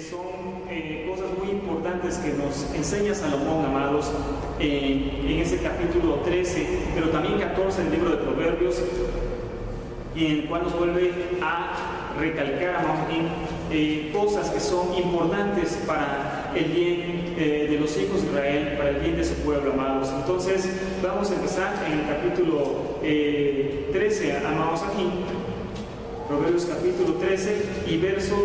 son cosas muy importantes que nos enseña Salomón, amados, en ese capítulo 13, pero también 14 del libro de Proverbios, y en el cual nos vuelve a recalcar, amados, cosas que son importantes para el bien de los hijos de Israel, para el bien de su pueblo, amados. Entonces vamos a empezar en el capítulo 13, amados, aquí Proverbios capítulo 13 y verso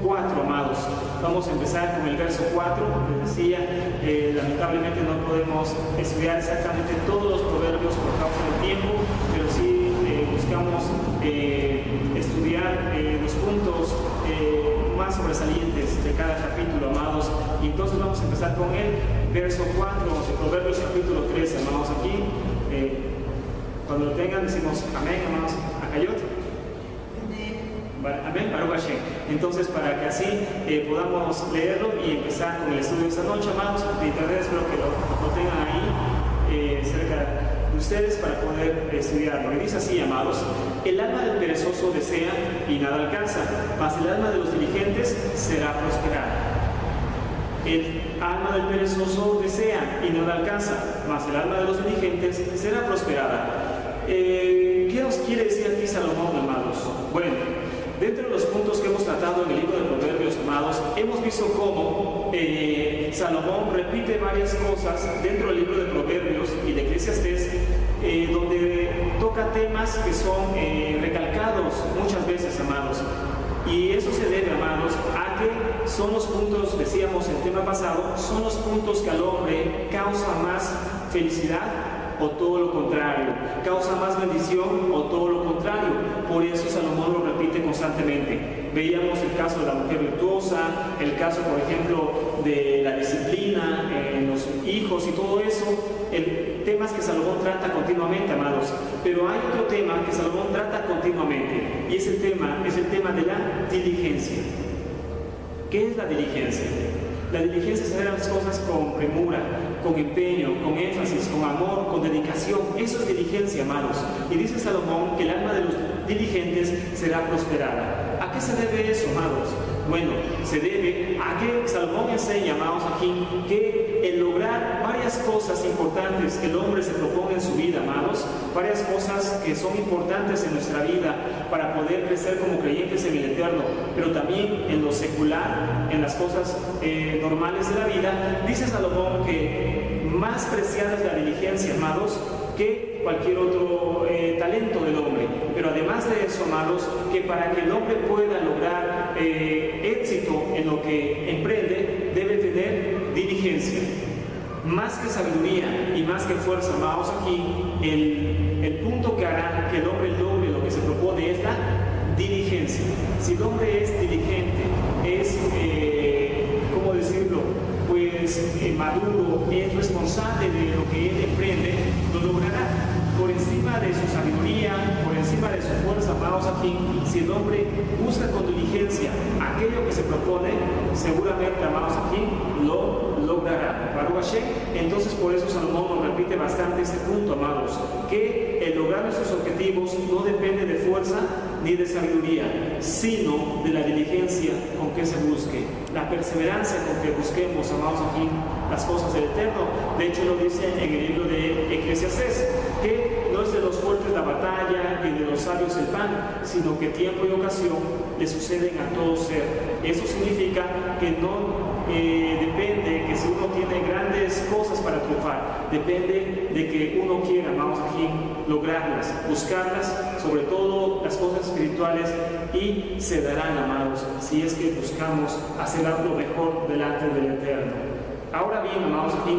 4, amados. Vamos a empezar con el verso 4. Les decía, lamentablemente no podemos estudiar exactamente todos los proverbios por causa del tiempo, pero sí buscamos estudiar los puntos más sobresalientes de cada capítulo, amados. Y entonces vamos a empezar con el verso 4 de Proverbios capítulo 13, amados. Aquí, cuando lo tengan, decimos amén, amados. Acayot. Amén, Baruch Hashem. Entonces, para que así podamos leerlo y empezar con el estudio de esta noche, amados, de internet, espero que lo tengan ahí cerca de ustedes para poder estudiarlo. Y dice así, amados: el alma del perezoso desea y nada alcanza, mas el alma de los diligentes será prosperada. El alma del perezoso desea y nada alcanza, mas el alma de los diligentes será prosperada. ¿Qué nos quiere decir aquí Salomón, amados? Bueno, dentro de los puntos que hemos tratado en el libro de Proverbios, amados, hemos visto cómo Salomón repite varias cosas dentro del libro de Proverbios y de Eclesiastés, donde toca temas que son recalcados muchas veces, amados. Y eso se debe, amados, a que son los puntos, decíamos en el tema pasado, son los puntos que al hombre causa más felicidad o todo lo contrario, causa más bendición o todo lo contrario. Por eso Salomón lo repite constantemente. Veíamos el caso de la mujer virtuosa, el caso, por ejemplo, de la disciplina en los hijos y todo eso, temas que Salomón trata continuamente, amados. Pero hay otro tema que Salomón trata continuamente, y ese tema es el tema de la diligencia. ¿Qué es la diligencia? La diligencia es hacer las cosas con premura, con empeño, con énfasis, con amor, con dedicación. Eso es diligencia, amados. Y dice Salomón que el alma de los diligentes será prosperada. ¿A qué se debe eso, amados? Bueno, se debe a que Salomón enseña, amados, aquí, que el lograr varias cosas importantes que el hombre se propone en su vida, amados, varias cosas que son importantes en nuestra vida para poder crecer como creyentes en el eterno, pero también en lo secular, en las cosas normales de la vida, dice Salomón que más preciada es la diligencia, amados, que cualquier otro talento del hombre. Pero además de eso, amados, que para que el hombre pueda lograr éxito en lo que emprende, debe tener diligencia. Más que sabiduría y más que fuerza, amados, aquí el punto que hará que el hombre logre lo que se propone es la diligencia. Si el hombre es diligente, es, ¿cómo decirlo?, pues maduro, es responsable de lo que él emprende, lo logrará. Por encima de su sabiduría, por encima de su fuerza, amados, aquí, si el hombre busca con diligencia aquello que se propone, seguramente, amados, aquí, lo logrará. Baruch Hashem. Entonces, por eso Salomón nos repite bastante este punto, amados, que el lograr nuestros objetivos no depende de fuerza ni de sabiduría, sino de la diligencia con que se busque, la perseverancia con que busquemos, amados, aquí, las cosas del Eterno. De hecho, lo dice en el libro de Eclesiastés, que no es de los fuertes la batalla y de los sabios el pan, sino que tiempo y ocasión le suceden a todo ser. Eso significa que no depende que si uno tiene grandes cosas para triunfar, depende de que uno quiera, vamos aquí, lograrlas, buscarlas, sobre todo las cosas espirituales, y se darán, amados, si es que buscamos hacer algo mejor delante del Eterno. Ahora bien, amados, aquí,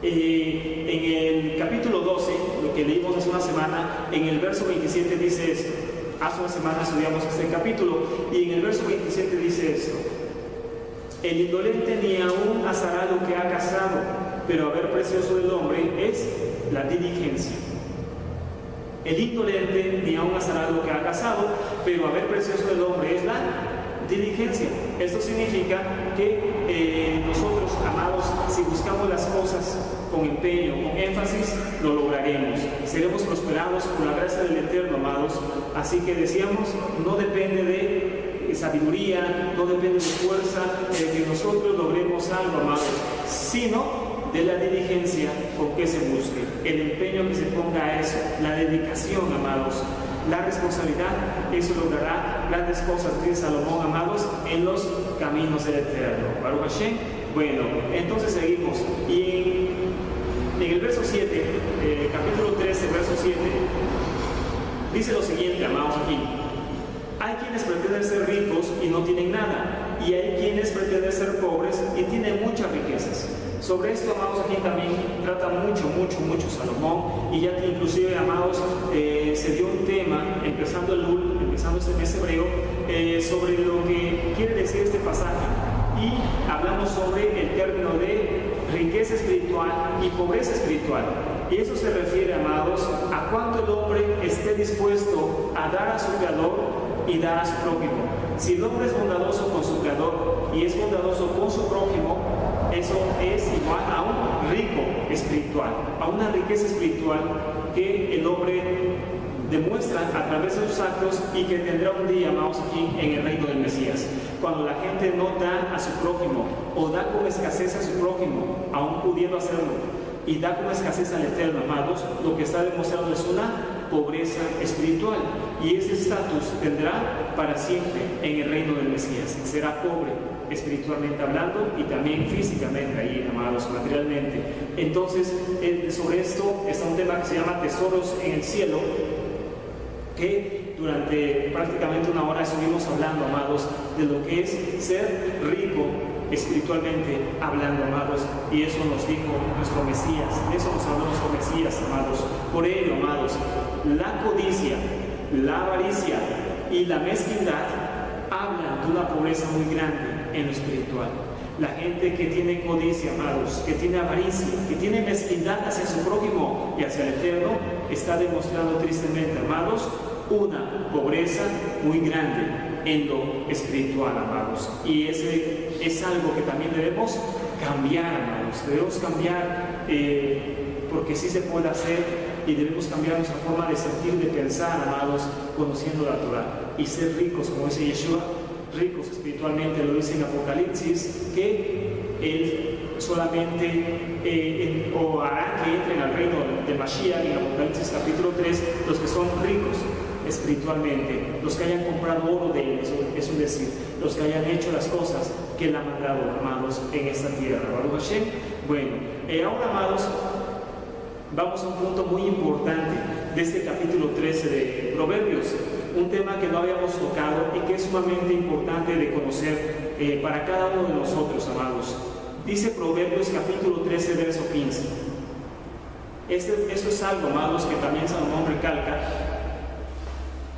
en el capítulo 12, lo que leímos hace una semana, en el verso 27 dice esto. Hace una semana estudiamos este capítulo, y en el verso 27 dice esto: el indolente ni aún asará lo que ha cazado, pero haber precioso del hombre es la diligencia. El indolente ni aún asará lo que ha cazado, pero haber precioso del hombre es la diligencia. Esto significa que nosotros, amados, si buscamos las cosas con empeño, con énfasis, lo lograremos. Seremos prosperados por la gracia del Eterno, amados. Así que decíamos, no depende de sabiduría, no depende de fuerza, de que nosotros logremos algo, amados, sino de la diligencia con que se busque, el empeño que se ponga a eso, la dedicación, amados, la responsabilidad. Eso logrará grandes cosas, dice Salomón, amados, en los caminos del Eterno. Baruch Hashem. Bueno, entonces seguimos. Y en el verso 7, capítulo 13, verso 7, dice lo siguiente, amados, aquí. Hay quienes pretenden ser ricos y no tienen nada, y hay quienes pretenden ser pobres y tienen muchas riquezas. Sobre esto, amados, aquí también trata mucho Salomón, y ya que inclusive, amados, se dio un tema, empezando este mes hebreo, sobre lo que quiere decir este pasaje, y hablamos sobre el término de riqueza espiritual y pobreza espiritual. Y eso se refiere, amados, a cuánto el hombre esté dispuesto a dar a su Creador y dar a su prójimo. Si el hombre es bondadoso con su Creador y es bondadoso con su prójimo, eso es igual a un rico espiritual, a una riqueza espiritual que el hombre demuestra a través de sus actos y que tendrá un día, amados, aquí en el reino del Mesías. Cuando la gente no da a su prójimo o da con escasez a su prójimo, aún pudiendo hacerlo, y da con escasez al Eterno, amados, lo que está demostrando es una pobreza espiritual, y ese estatus tendrá para siempre en el reino del Mesías. Será pobre espiritualmente hablando y también físicamente ahí, amados, materialmente. Entonces, sobre esto está un tema que se llama tesoros en el cielo, que durante prácticamente una hora estuvimos hablando, amados, de lo que es ser rico espiritualmente hablando, amados, y eso nos dijo nuestro Mesías, de eso nos habló nuestro Mesías, amados. Por ello, amados, la codicia, la avaricia y la mezquindad hablan de una pobreza muy grande en lo espiritual. La gente que tiene codicia, amados, que tiene avaricia, que tiene mezquindad hacia su prójimo y hacia el Eterno, está demostrando tristemente, amados, una pobreza muy grande en lo espiritual, amados. Y ese es algo que también debemos cambiar, amados. Debemos cambiar porque sí se puede hacer, y debemos cambiar nuestra forma de sentir, de pensar, amados, conociendo la Torah y ser ricos, como dice Yeshua, ricos espiritualmente, lo dice en Apocalipsis, que Él solamente o hará que entren al reino de Mashiach, en Apocalipsis capítulo 3, los que son ricos espiritualmente, los que hayan comprado oro de Él, es decir, los que hayan hecho las cosas que Él ha mandado, amados, en esta tierra. Baruch Hashem. Bueno, ahora, amados, vamos a un punto muy importante de este capítulo 13 de Proverbios, un tema que no habíamos tocado y que es sumamente importante de conocer para cada uno de nosotros, amados. Dice Proverbios capítulo 13, verso 15. Esto es algo, amados, que también Salomón recalca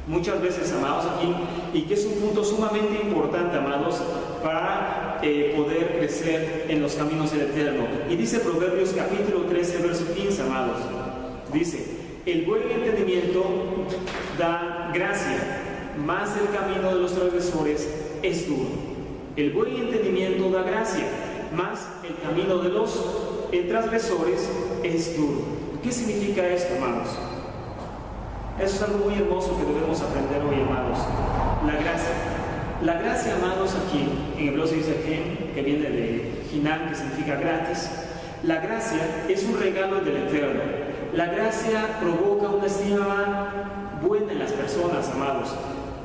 muchas veces, amados, aquí, y que es un punto sumamente importante, amados, para poder crecer en los caminos del Eterno. Y dice Proverbios capítulo 13, verso 15, amados, dice: el buen entendimiento da gracia, mas el camino de los transgresores es duro. El buen entendimiento da gracia, mas el camino de los transgresores es duro. ¿Qué significa esto, amados? Eso es algo muy hermoso que debemos aprender hoy, amados. La gracia. La gracia, amados, aquí en hebreo se dice gen, que viene de hinam, que significa gratis. La gracia es un regalo del Eterno. La gracia provoca una estima buena en las personas, amados.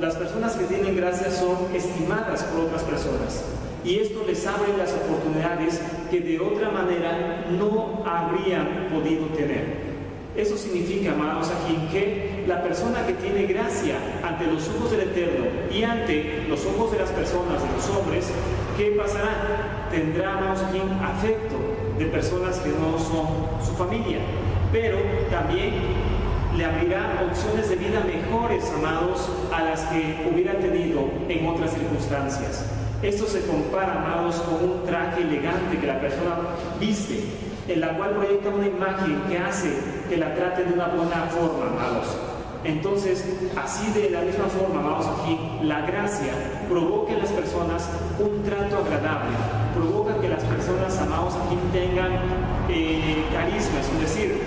Las personas que tienen gracia son estimadas por otras personas, y esto les abre las oportunidades que de otra manera no habrían podido tener. Eso significa, amados, aquí que la persona que tiene gracia ante los ojos del Eterno y ante los ojos de las personas, de los hombres, ¿qué pasará? Tendrá, amados, aquí afecto de personas que no son su familia, pero también le abrirá opciones de vida mejores, amados, a las que hubiera tenido en otras circunstancias. Esto se compara, amados, con un traje elegante que la persona viste, en la cual proyecta una imagen que hace que la trate de una buena forma, amados. Entonces, así de la misma forma, amados, aquí, la gracia provoca en las personas un trato agradable, provoca que las personas, amados, aquí tengan carisma, es decir,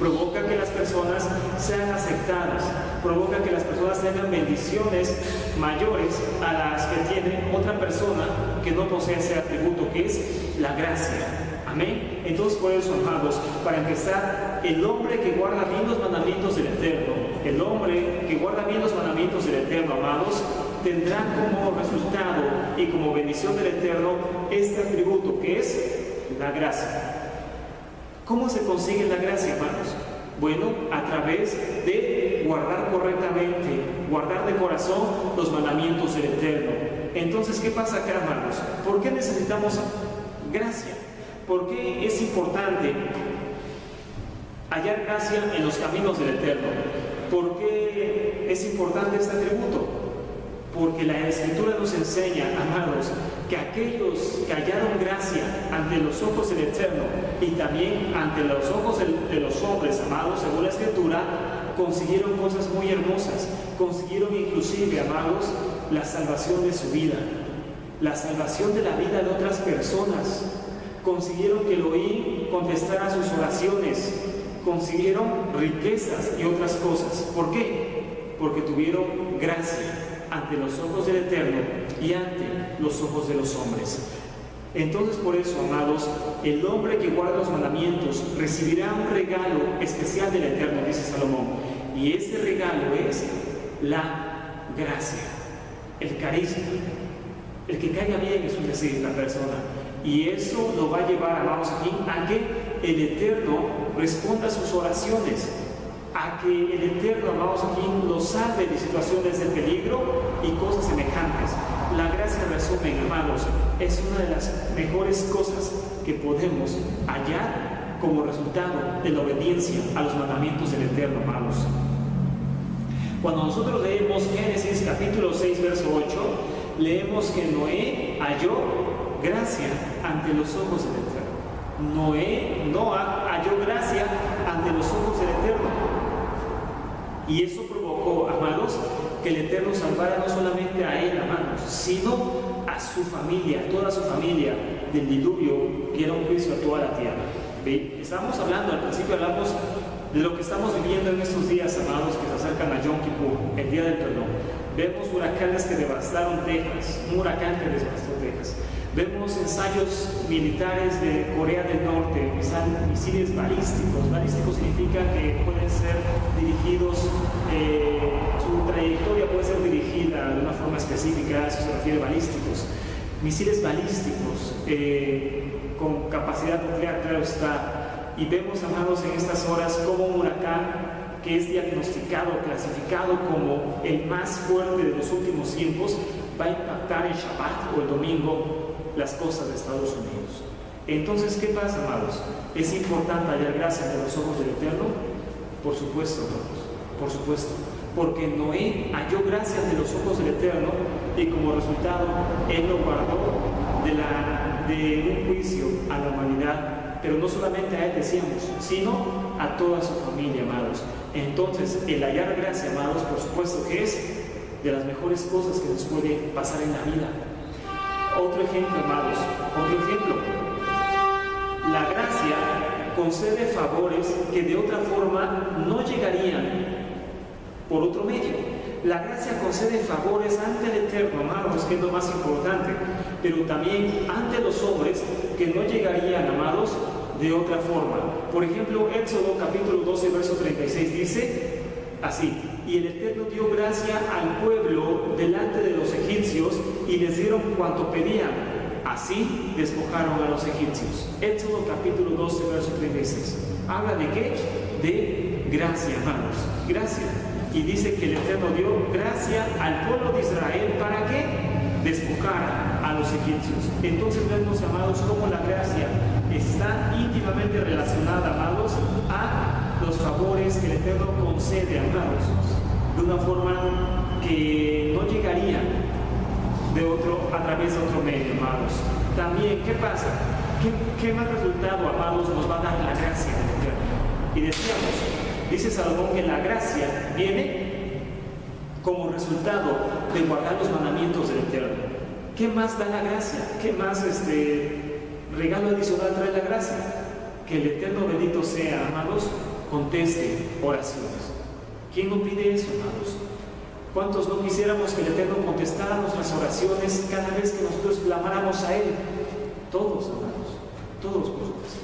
provoca que las personas sean aceptadas, provoca que las personas tengan bendiciones mayores a las que tiene otra persona que no posee ese atributo que es la gracia. Amén. Entonces, por eso, amados, para empezar, el hombre que guarda bien los mandamientos del Eterno, el hombre que guarda bien los mandamientos del Eterno, amados, tendrá como resultado y como bendición del Eterno este atributo que es la gracia. ¿Cómo se consigue la gracia, hermanos? Bueno, a través de guardar correctamente, guardar de corazón los mandamientos del Eterno. Entonces, ¿qué pasa acá, hermanos? ¿Por qué necesitamos gracia? ¿Por qué es importante hallar gracia en los caminos del Eterno? ¿Por qué es importante este atributo? Porque la Escritura nos enseña, amados, que aquellos que hallaron gracia ante los ojos del Eterno y también ante los ojos de los hombres, amados, según la Escritura, consiguieron cosas muy hermosas. Consiguieron inclusive, amados, la salvación de su vida, la salvación de la vida de otras personas. Consiguieron que Elohim contestara sus oraciones, consiguieron riquezas y otras cosas. ¿Por qué? Porque tuvieron gracia ante los ojos del Eterno y ante los ojos de los hombres. Entonces, por eso, amados, el hombre que guarda los mandamientos recibirá un regalo especial del Eterno, dice Salomón, y ese regalo es la gracia, el carisma, el que caiga bien, es decir, la persona. Y eso lo va a llevar, amados, aquí a que el Eterno responda a sus oraciones, a que el Eterno, amados, aquí lo salve de situaciones de peligro y cosas semejantes. La gracia, en resumen, amados, es una de las mejores cosas que podemos hallar como resultado de la obediencia a los mandamientos del Eterno, amados. Cuando nosotros leemos Génesis capítulo 6, verso 8, leemos que Noé halló gracia ante los ojos del Eterno. Noé halló gracia ante los ojos del Eterno. Y eso provocó, amados, que el Eterno salvara no solamente a él, amados, sino a su familia, toda su familia del diluvio, que era un juicio a toda la tierra. ¿Ve? Estábamos hablando, al principio hablamos de lo que estamos viviendo en estos días, amados, que se acercan a Yom Kippur, el día del perdón. Vemos huracanes que devastaron Texas, un huracán que devastó Texas. Vemos ensayos militares de Corea del Norte, misiles balísticos. Balísticos significa que pueden ser dirigidos, su trayectoria puede ser dirigida de una forma específica, a eso se refiere balísticos. Misiles balísticos con capacidad nuclear, claro está. Y vemos, amados, en estas horas como un huracán que es diagnosticado, clasificado como el más fuerte de los últimos tiempos, va a impactar el Shabbat o el domingo las costas de Estados Unidos. Entonces, ¿qué pasa, amados? ¿Es importante hallar gracia ante los ojos del Eterno? Por supuesto, amados, por supuesto. Porque Noé halló gracia ante los ojos del Eterno y como resultado, él lo guardó de un juicio a la humanidad, pero no solamente a él, decíamos, sino a toda su familia, amados. Entonces, el hallar gracia, amados, por supuesto que es de las mejores cosas que nos puede pasar en la vida. Otro ejemplo, amados, otro ejemplo. La gracia concede favores que de otra forma no llegarían por otro medio. La gracia concede favores ante el Eterno, amados, que es lo más importante, pero también ante los hombres que no llegarían, amados, de otra forma. Por ejemplo, Éxodo capítulo 12, verso 36 dice así: y el Eterno dio gracia al pueblo delante de los egipcios y les dieron cuanto pedían. Así despojaron a los egipcios. Éxodo capítulo 12, verso 36. ¿Habla de qué? De gracia, hermanos. Gracia. Y dice que el Eterno dio gracia al pueblo de Israel para que despojara a los egipcios. Entonces vemos, amados, cómo la gracia está íntimamente relacionada, amados, a los favores que el Eterno concede, amados, de una forma que no llegaría a través de otro medio, amados. También, ¿qué pasa? ¿Qué más resultado, amados, nos va a dar la gracia del Eterno? Y decíamos, dice Salomón que la gracia viene como resultado de guardar los mandamientos del Eterno. ¿Qué más da la gracia? ¿Qué más regalo adicional trae la gracia? Que el Eterno bendito sea, amados, conteste oraciones. ¿Quién no pide eso, hermanos? ¿Cuántos no quisiéramos que el Eterno contestara nuestras oraciones cada vez que nosotros clamáramos a Él? Todos, hermanos, todos por supuesto.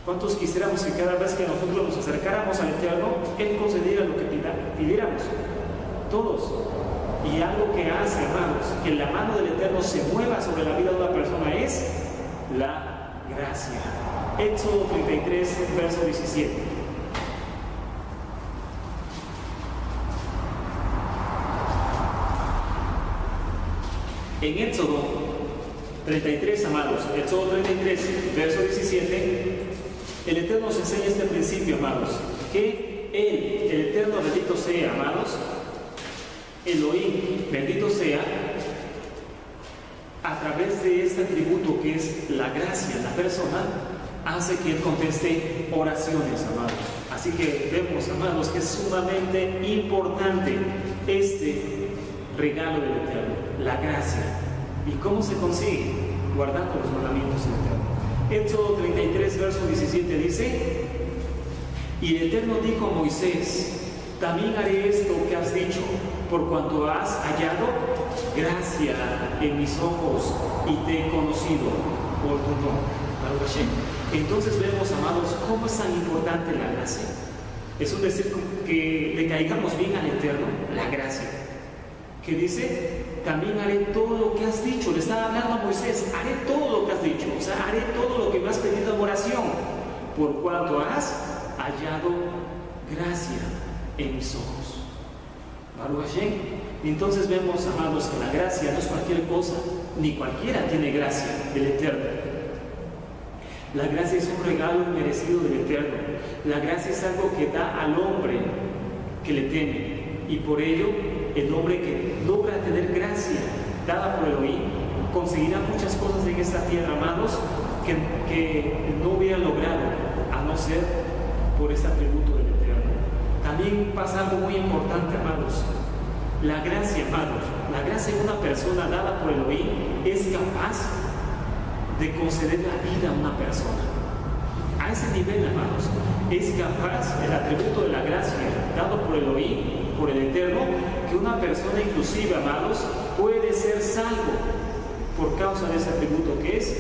¿Cuántos quisiéramos que cada vez que nosotros nos acercáramos al Eterno, Él concediera lo que pidiéramos? Todos. Y algo que hace, hermanos, que la mano del Eterno se mueva sobre la vida de una persona es la gracia. Éxodo 33, verso 17. En Éxodo 33, amados, Éxodo 33, verso 17, el Eterno nos enseña este principio, amados, que Él, el Eterno, bendito sea, amados, Elohim, bendito sea, a través de este atributo que es la gracia en la persona, hace que Él conteste oraciones, amados. Así que vemos, amados, que es sumamente importante este regalo del Eterno, la gracia. ¿Y cómo se consigue? Guardando los mandamientos del Eterno. Éxodo 33, verso 17 dice: y el Eterno dijo a Moisés: también haré esto que has dicho, por cuanto has hallado gracia en mis ojos y te he conocido por tu nombre. Entonces vemos, amados, cómo es tan importante la gracia. Es un decir que le caigamos bien al Eterno, la gracia. Que dice: también haré todo lo que has dicho. Le estaba hablando a Moisés: haré todo lo que has dicho, o sea, haré todo lo que me has pedido en oración, por cuanto has hallado gracia en mis ojos. Baruch Hashem. Entonces vemos, amados, que la gracia no es cualquier cosa, ni cualquiera tiene gracia del Eterno. La gracia es un regalo inmerecido del Eterno. La gracia es algo que da al hombre que le teme, y por ello el hombre que logra tener gracia dada por Elohim conseguirá muchas cosas en esta tierra, amados, que no hubiera logrado a no ser por este atributo del Eterno. También pasa algo muy importante, amados. La gracia, amados, la gracia de una persona dada por Elohim es capaz de conceder la vida a una persona. A ese nivel, amados, es capaz el atributo de la gracia dado por Elohim, por el Eterno, que una persona inclusive, amados, puede ser salvo por causa de ese atributo que es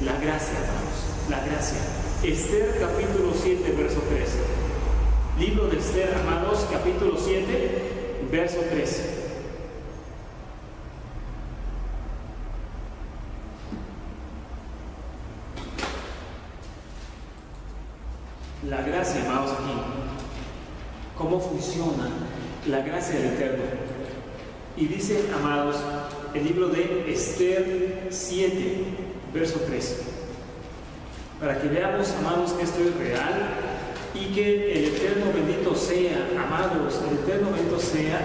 la gracia, amados, la gracia. Esther capítulo 7, verso 3. Libro de Esther, amados, capítulo 7, verso 3. La gracia, amados, aquí. ¿Cómo funciona la gracia del Eterno? Y dice, amados, el libro de Esther 7, verso 3. Para que veamos, amados, que esto es real y que el Eterno bendito sea, amados, el Eterno bendito sea,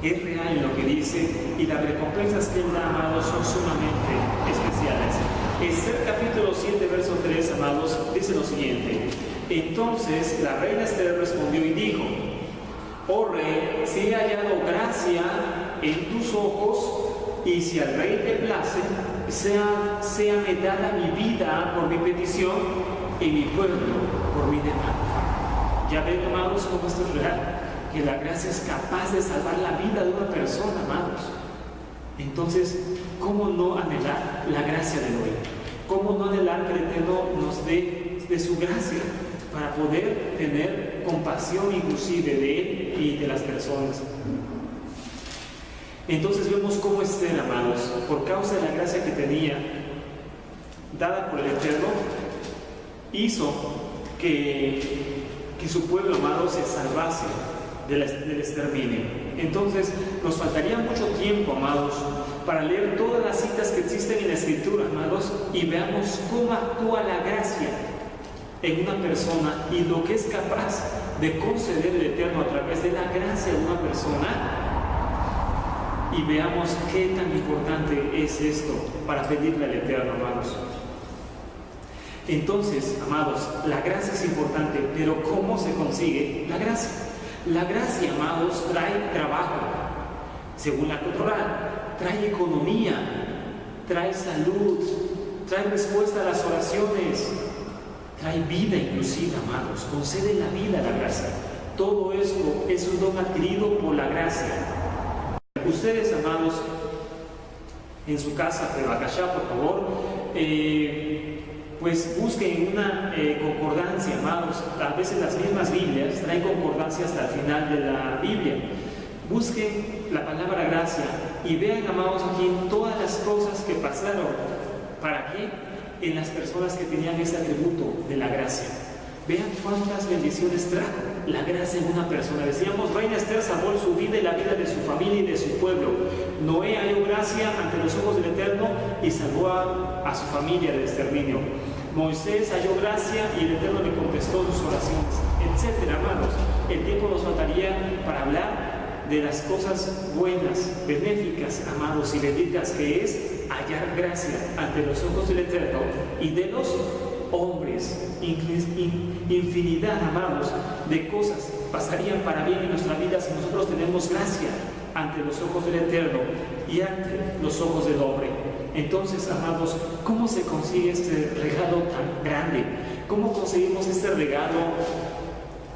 es real en lo que dice, y las recompensas que Él da, amados, son sumamente especiales. Esther capítulo 7, verso 3, amados, dice lo siguiente: entonces la reina Esther respondió y dijo: oh rey, si he hallado gracia en tus ojos, y si al rey te place, sea me dada mi vida por mi petición y mi pueblo por mi demanda. Ya ven, amados, cómo esto es real, que la gracia es capaz de salvar la vida de una persona, amados. Entonces, ¿cómo no anhelar la gracia de hoy? ¿Cómo no anhelar que el Eterno nos dé de su gracia para poder tener compasión inclusive de Él y de las personas? Entonces vemos cómo Esther, amados, por causa de la gracia que tenía dada por el Eterno, hizo que su pueblo, amados, se salvase del exterminio. Entonces nos faltaría mucho tiempo, amados, para leer todas las citas que existen en la Escritura, amados, y veamos cómo actúa la gracia en una persona y lo que es capaz de conceder el Eterno a través de la gracia de una persona, y veamos qué tan importante es esto para pedirle al Eterno, amados. Entonces, amados, la gracia es importante, pero ¿cómo se consigue la gracia? La gracia, amados, trae trabajo, según la Torá, trae economía, trae salud, trae respuesta a las oraciones, trae vida inclusive, amados, concede la vida a la gracia. Todo esto es un don adquirido por la gracia. Ustedes, amados, en su casa, pero acá, por favor, pues busquen una concordancia, amados. A veces las mismas Biblias traen concordancia hasta el final de la Biblia. Busquen la palabra gracia y vean, amados, aquí todas las cosas que pasaron. ¿Para qué? En las personas que tenían ese atributo de la gracia. Vean cuántas bendiciones trajo la gracia en una persona. Decíamos, Reina Esther salvó su vida y la vida de su familia y de su pueblo. Noé halló gracia ante los ojos del Eterno y salvó a su familia del exterminio. Moisés halló gracia y el Eterno le contestó sus oraciones, etcétera, amados. El tiempo nos faltaría para hablar de las cosas buenas, benéficas, amados, y benditas que es hallar gracia ante los ojos del Eterno y de los hombres. Infinidad, amados, de cosas pasarían para bien en nuestra vida si nosotros tenemos gracia ante los ojos del Eterno y ante los ojos del hombre. Entonces, amados, ¿cómo se consigue este regalo tan grande? ¿Cómo conseguimos este regalo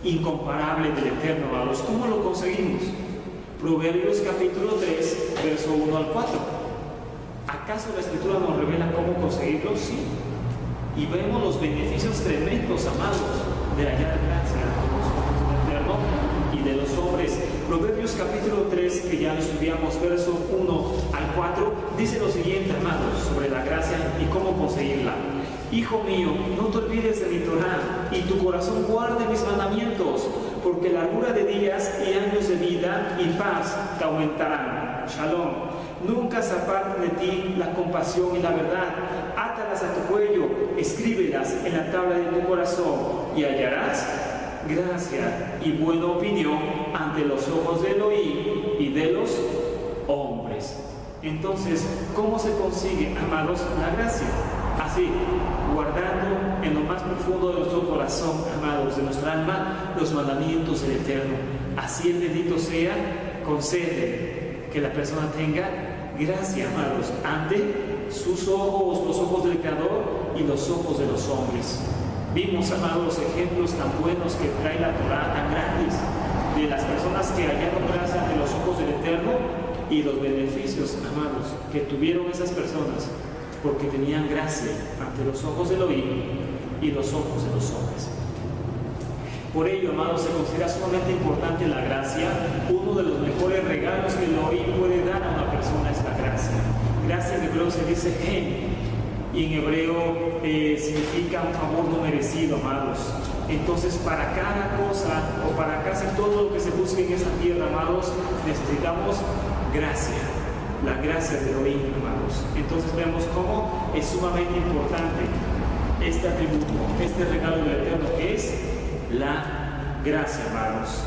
incomparable del Eterno, amados? ¿Cómo lo conseguimos? Proverbios capítulo 3, verso 1 al 4. ¿Acaso la Escritura nos revela cómo conseguirlo? Sí. Y vemos los beneficios tremendos, amados, de hallar gracia ante los ojos del Eterno y de los hombres. Proverbios capítulo 3, que ya lo estudiamos, verso 1 al 4, dice lo siguiente, amados, sobre la gracia y cómo conseguirla. Hijo mío, no te olvides de mi Torá, y tu corazón guarde mis mandamientos, porque largura de días y años de vida y paz te aumentarán. Shalom. Nunca se aparten de ti la compasión y la verdad. Átalas a tu cuello, escríbelas en la tabla de tu corazón, y hallarás gracia y buena opinión ante los ojos de Elohim y de los hombres. Entonces, ¿cómo se consigue, amados, la gracia? Así, guardando en lo más profundo de nuestro corazón, amados, de nuestra alma, los mandamientos del Eterno. Así el bendito sea, concede que la persona tenga gracia, amados, ante sus ojos, los ojos del Creador y los ojos de los hombres. Vimos, amados, los ejemplos tan buenos que trae la Torá, tan grandes, de las personas que hallaron gracia ante los ojos del Eterno y los beneficios, amados, que tuvieron esas personas porque tenían gracia ante los ojos de Elohim y los ojos de los hombres. Por ello, amados, se considera sumamente importante la gracia. Uno de los mejores regalos que Elohim puede dar a una persona es la gracia. Gracia en hebreo se dice gen, y en hebreo significa un favor no merecido, amados. Entonces, para cada cosa o para casi todo lo que se busque en esta tierra, amados, necesitamos gracia. La gracia de Elohim, amados. Entonces vemos cómo es sumamente importante este atributo, este regalo del Eterno, que es la gracia, amados.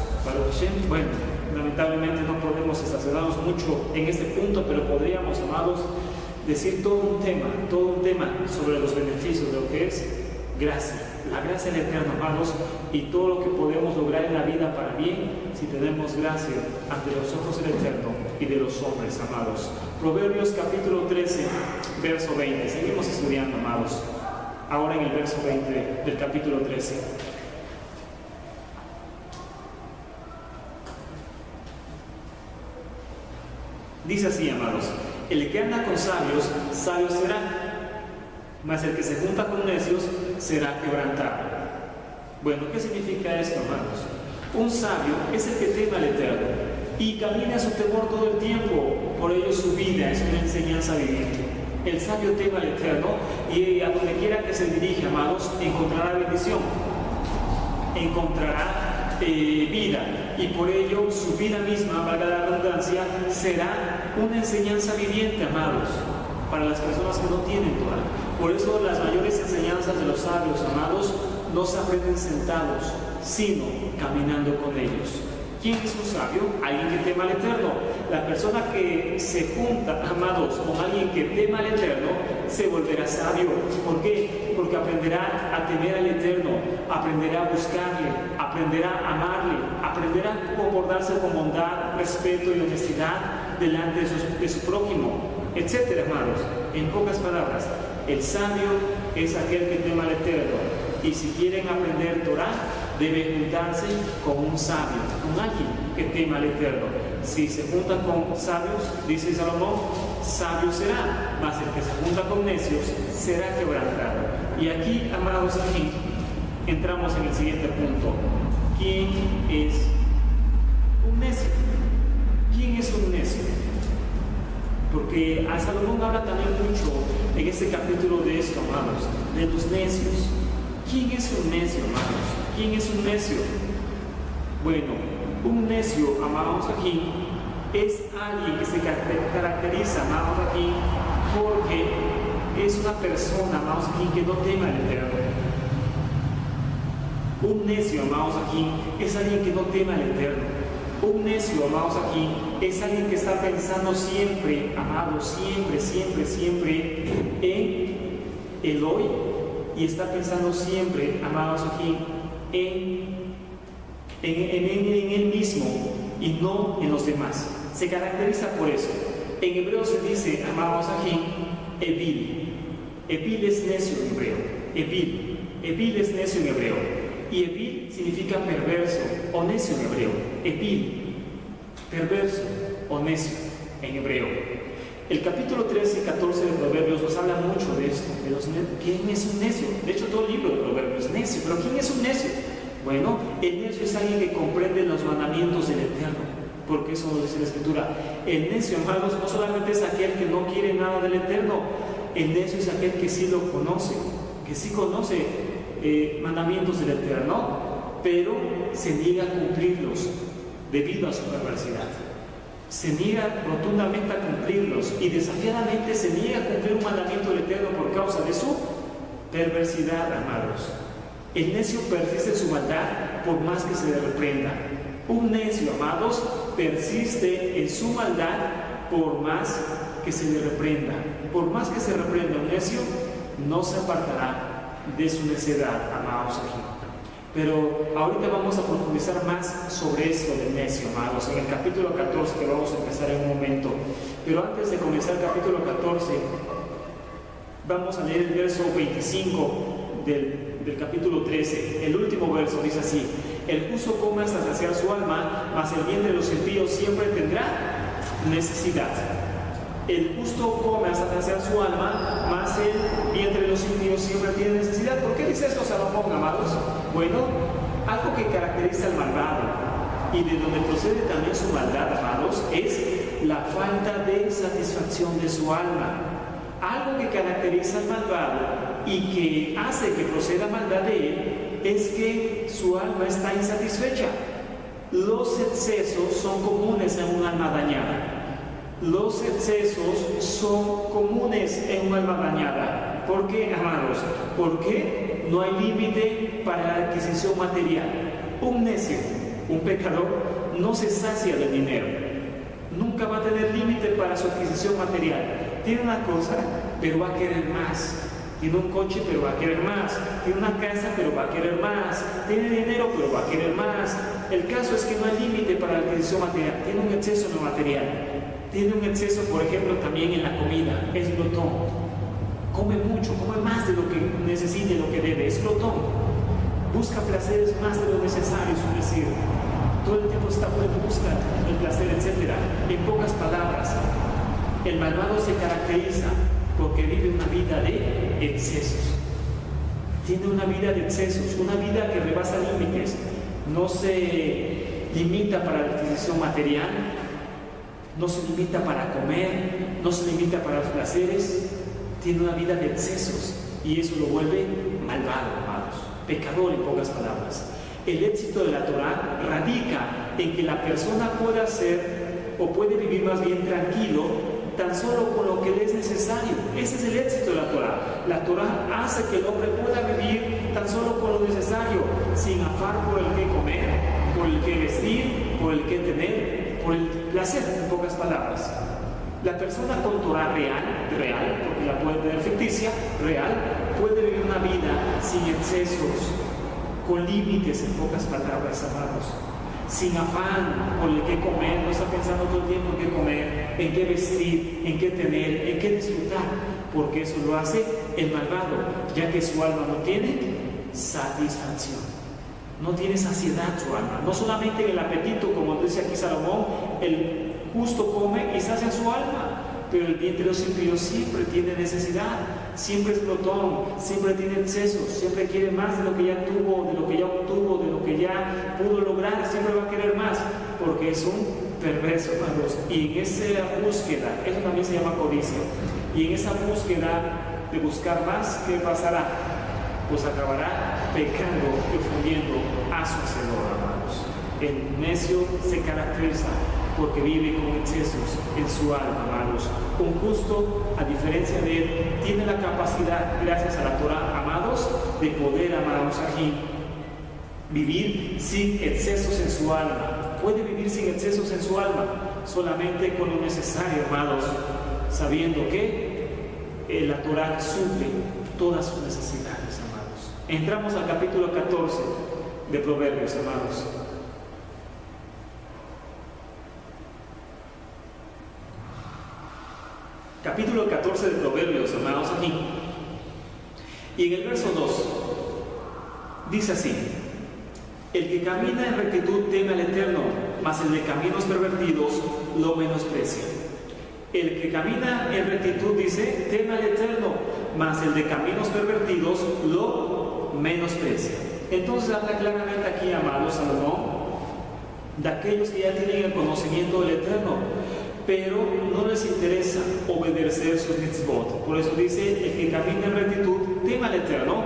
Bueno, lamentablemente no podemos estacionarnos mucho en este punto, pero podríamos, amados, decir todo un tema sobre los beneficios de lo que es gracia, la gracia del Eterno, amados, y todo lo que podemos lograr en la vida para bien si tenemos gracia ante los ojos del Eterno y de los hombres, amados. Proverbios capítulo 13, verso 20. Seguimos estudiando, amados. Ahora en el verso 20 del capítulo 13. Dice así, amados: el que anda con sabios, sabio será, mas el que se junta con necios será quebrantado. Bueno, ¿qué significa esto, amados? Un sabio es el que teme al Eterno y camina a su temor todo el tiempo. Por ello su vida es una enseñanza viviente. El sabio teme al Eterno y a donde quiera que se dirige, amados, encontrará bendición, encontrará vida, y por ello su vida misma, valga la redundancia, será una enseñanza viviente, amados, para las personas que no tienen Torah. Por eso las mayores enseñanzas de los sabios, amados, no se aprenden sentados, sino caminando con ellos. ¿Quién es un sabio? Alguien que tema al Eterno. La persona que se junta, amados, con alguien que tema al Eterno, se volverá sabio. ¿Por qué? Porque aprenderá a temer al Eterno, aprenderá a buscarle, aprenderá a amarle, aprenderá a comportarse con bondad, respeto y honestidad delante de su prójimo, etcétera, amados. En pocas palabras, el sabio es aquel que tema al Eterno Y si quieren aprender Torah, deben juntarse con un sabio, con alguien que tema al Eterno. Si se juntan con sabios, dice Salomón, sabio será, mas el que se junta con necios será quebrantado. Y aquí, amados, aquí entramos en el siguiente punto. ¿Quién es un necio? ¿Quién es un necio? Porque a Salomón habla también mucho en este capítulo de esto, amados, de los necios. ¿Quién es un necio, amados? ¿Quién es un necio? Bueno, un necio, amados, aquí, es alguien que se caracteriza, amados, aquí, porque es una persona, amados, aquí, que no teme al Eterno. Un necio, amados, aquí, es alguien que no teme al Eterno. Un necio, amados, aquí, es alguien que está pensando siempre, amados, siempre en el hoy, y está pensando siempre, amados, aquí, en él mismo y no en los demás. Se caracteriza por eso. En hebreo se dice, amados, aquí, Evil. Evil es necio en hebreo. Evil es necio en hebreo. Y Evil significa perverso o necio en hebreo. Evil, perverso o necio en hebreo. El capítulo 13 y 14 de Proverbios nos habla mucho de esto, de los ¿quién es un necio? De hecho, todo el libro de Proverbios es necio, pero ¿quién es un necio? Bueno, el necio es alguien que comprende los mandamientos del Eterno, porque eso lo dice la Escritura. El necio, hermanos, no solamente es aquel que no quiere nada del Eterno, el necio es aquel que sí lo conoce, que sí conoce mandamientos del Eterno, pero se niega a cumplirlos debido a su perversidad. Se niega rotundamente a cumplirlos y desafiadamente se niega a cumplir un mandamiento del Eterno por causa de su perversidad, amados. El necio persiste en su maldad por más que se le reprenda. Un necio, amados, persiste en su maldad por más que se le reprenda. Por más que se reprenda un necio, no se apartará de su necedad, amados, aquí. Pero ahorita vamos a profundizar más sobre esto del necio, amados, en el capítulo 14, que vamos a empezar en un momento. Pero antes de comenzar el capítulo 14, vamos a leer el verso 25 del capítulo 13. El último verso dice así: el justo come hasta saciar su alma, mas el vientre de los impíos siempre tendrá necesidad. El justo come hasta saciar su alma, mas el vientre de los impíos siempre tiene necesidad. ¿Por qué dice esto Salomón, amados? Bueno, algo que caracteriza al malvado y de donde procede también su maldad, amados, es la falta de satisfacción de su alma. Algo que caracteriza al malvado y que hace que proceda maldad de él es que su alma está insatisfecha. Los excesos son comunes en un alma dañada. Los excesos son comunes en un alma dañada. ¿Por qué, amados? Porque no hay límite para la adquisición material. Un necio, un pecador, no se sacia del dinero. Nunca va a tener límite para su adquisición material. Tiene una cosa, pero va a querer más. Tiene un coche, pero va a querer más. Tiene una casa, pero va a querer más. Tiene dinero, pero va a querer más. El caso es que no hay límite para la adquisición material. Tiene un exceso en lo material. Tiene un exceso, por ejemplo, también en la comida. Es glotón. Come mucho, come más de lo que necesite, lo que debe. Es glotón. Busca placeres más de lo necesario, es decir. Todo el tiempo está en busca del placer, etc. En pocas palabras, el malvado se caracteriza porque vive una vida de excesos. Tiene una vida de excesos, una vida que rebasa límites. No se limita para la adquisición material, no se limita para comer, no se limita para los placeres. Tiene una vida de excesos y eso lo vuelve malvado, amados, pecador en pocas palabras. El éxito de la Torah radica en que la persona pueda ser o puede vivir más bien tranquilo tan solo con lo que le es necesario. Ese es el éxito de la Torah. La Torah hace que el hombre pueda vivir tan solo con lo necesario, sin afán por el que comer, por el que vestir, por el que tener, por el placer, en pocas palabras. La persona con Torah real, porque la puede tener ficticia, real, puede vivir una vida sin excesos, con límites, en pocas palabras, amados. Sin afán por el que comer, no está pensando todo el tiempo en qué comer, en qué vestir, en qué tener, en qué disfrutar, porque eso lo hace el malvado, ya que su alma no tiene satisfacción. No tiene saciedad su alma. No solamente en el apetito, como dice aquí Salomón, el justo come y sacia su alma, pero el vientre de los impíos siempre tiene necesidad, siempre es glotón, siempre tiene excesos, siempre quiere más de lo que ya tuvo, de lo que ya obtuvo, de lo que ya pudo lograr, siempre va a querer más, porque es un perverso, hermanos. Y en esa búsqueda, eso también se llama codicia, y en esa búsqueda de buscar más, ¿qué pasará? Pues acabará pecando y ofendiendo a su Hacedor, hermanos. El necio se caracteriza porque vive con excesos en su alma, hermanos. Un justo, a diferencia de él, tiene la capacidad, gracias a la Torah, amados, de poder, amados, aquí, vivir sin excesos en su alma. Puede vivir sin excesos en su alma, solamente con lo necesario, amados, sabiendo que la Torah suple todas sus necesidades, amados. Entramos al capítulo 14 de Proverbios, amados. Capítulo 14 de Proverbios, amados, aquí. Y en el verso 2 dice así: el que camina en rectitud teme al Eterno, mas el de caminos pervertidos lo menosprecia. El que camina en rectitud, dice, teme al Eterno, mas el de caminos pervertidos lo menosprecia. Entonces habla claramente aquí, amados, Salomón, de aquellos que ya tienen el conocimiento del Eterno, pero no les interesa obedecer sus mitzvot. Por eso dice, el que camina en rectitud teme al Eterno,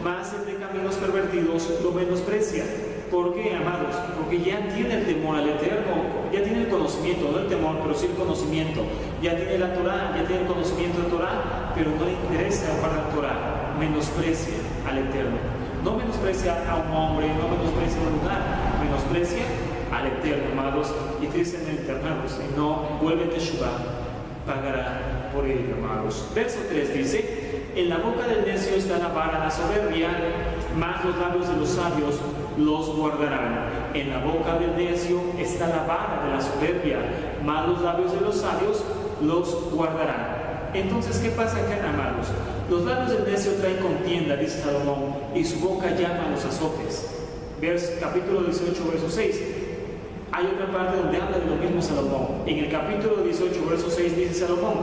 mas el de caminos pervertidos lo menosprecia. ¿Por qué, amados? Porque ya tiene el temor al Eterno, ya tiene el conocimiento, no el temor, pero sí el conocimiento. Ya tiene la Torah, ya tiene el conocimiento de Torah, pero no le interesa para la Torah, menosprecia al Eterno. No menosprecia a un hombre, no menosprecia a un lugar, menosprecia al Eterno, amados, y tristemente, hermanos, si no vuelve Teshuvah, pagará por ello, amados. Verso 3 dice: en la boca del necio está la vara, la soberbia, mas los labios de los sabios los guardarán. En la boca del necio está la vara de la soberbia, mas los labios de los sabios los guardarán. Entonces, ¿qué pasa acá, amados? Los labios del necio traen contienda, dice Salomón, y su boca llama a los azotes. Capítulo 18, verso 6. Hay otra parte donde habla de lo mismo Salomón. En el capítulo 18, verso 6 dice Salomón: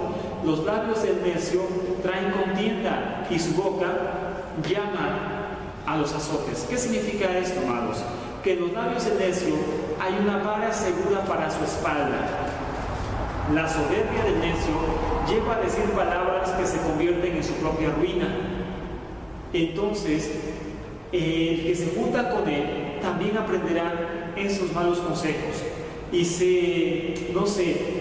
los labios del necio traen contienda y su boca llama a los azotes. ¿Qué significa esto, amados? Que en los labios del necio hay una vara segura para su espalda. La soberbia del necio lleva a decir palabras que se convierten en su propia ruina. Entonces, el que se junta con él también aprenderá en sus malos consejos y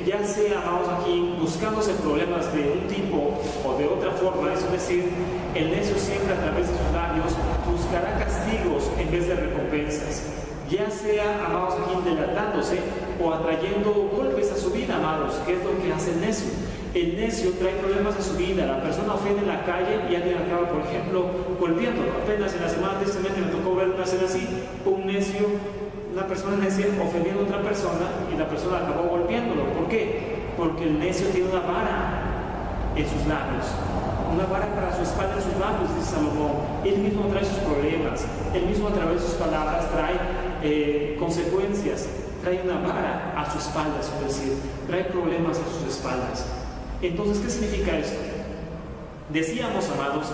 ya sea, amados, aquí buscándose problemas de un tipo o de otra forma. Es decir, el necio siempre a través de sus labios buscará castigos en vez de recompensas, ya sea, amados, aquí delatándose o atrayendo golpes a su vida, amados, que es lo que hace el necio. El necio trae problemas a su vida. La persona ofende en la calle y alguien acaba, por ejemplo, golpeándolo. Apenas en la semana tristemente me tocó ver una escena así: una persona necia ofendiendo a otra persona y la persona acabó golpeándolo. ¿Por qué? Porque el necio tiene una vara en sus labios, una vara para su espalda en sus labios, dice Salomón. Él mismo trae sus problemas, él mismo a través de sus palabras trae consecuencias, trae una vara a su espalda, es decir, trae problemas a sus espaldas. Entonces, ¿qué significa esto? Decíamos, amados,